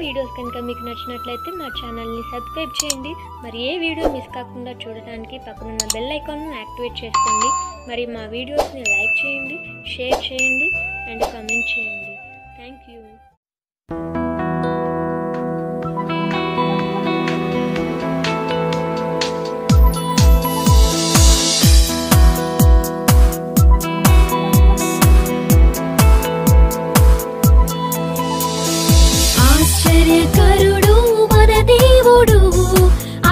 Videos కనుక మీకు నచ్చినట్లయితే మా ఛానల్ని సబ్స్క్రైబ్ చేయండి. మరి ఏ వీడియో మిస్ కాకుండా చూడడానికి పక్కనున్న బెల్ ఐకాన్ను యాక్టివేట్ చేసుకోండి. మరి మా వీడియోస్ని లైక్ చేయండి, షేర్ చేయండి అండ్ కామెంట్ చేయండి. Thank you. ఆశ్చర్యకరుడు మన దేవుడు,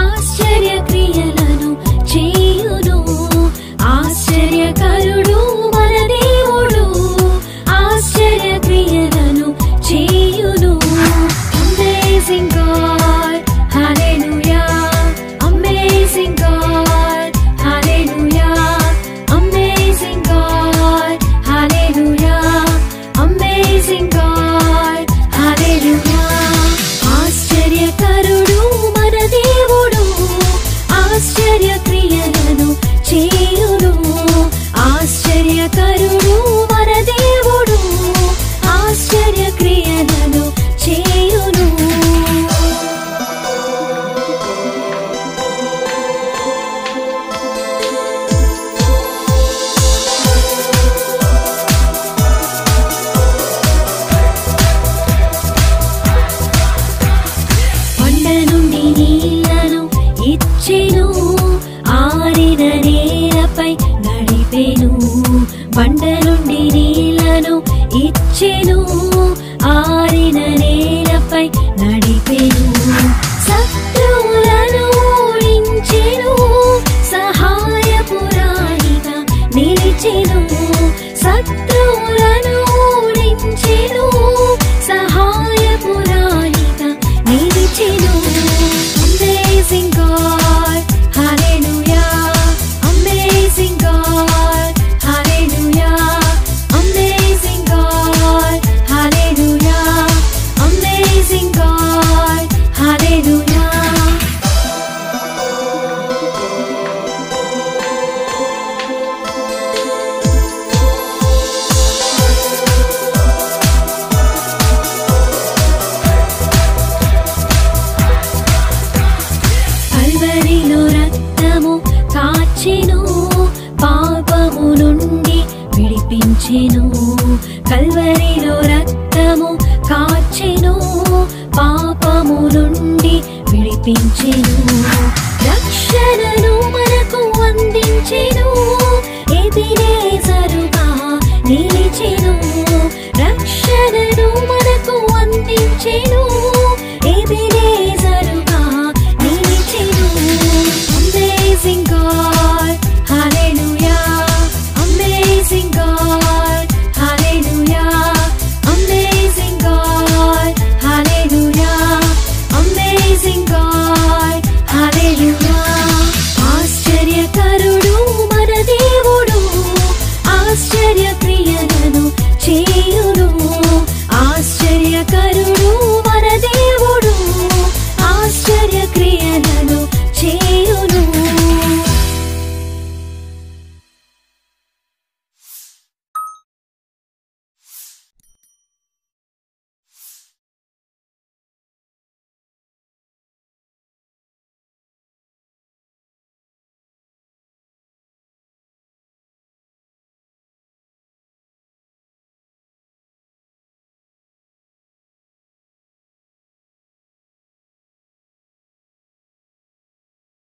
ఆశ్చర్య క్రియలను చేయును. ఆశ్చర్యకరుడు మన దేవుడు, ఆశ్చర్య క్రియలను చేయును. అమేజింగ్ గాడ్, హల్లెలూయా. అమేజింగ్ గాడ్, హల్లెలూయా. అమేజింగ్ గాడ్, హల్లెలూయా. అమేజింగ్ గాడ్, హల్లెలూయా. ఆశ్చర్యకరుడు మన దేవుడు, ఆశ్చర్య క్రియలను చేయును. ఆశ్చర్యకరుడు మన దేవుడు, ఆశ్చర్య క్రియలను చేయును. కొండ నుండి నీళ్లను ఇచ్చెను, ఆరిన నేలపై నడిపెను. బండ నుండి నీళ్లను ఇచ్చెను, ఆరిన నేలపై నడిపెను. శత్రువులను ఓడించెను, సహాయపురాయిగా నిలిచెను. శత్రువులను ఓడించెను, సహాయపురాయిగా నిలిచెను. అమేజింగ్ గాడ్, హల్లెలూయా. అమేజింగ్ గాడ్, హల్లెలూయా. అమేజింగ్ గాడ్, హల్లెలూయా. అమేజింగ్ గాడ్, హల్లెలూయా. కల్వరిలో రక్తము కాచెను, పాపము నుండి విడిపించెను. కల్వరిలో రక్తము కాచెను, పాపము నుండి విడిపించెను. రక్షణను మనకు అందించెను, ఎబెనేజరుగా నిలిచెను. రక్షణను మనకు అందించెను,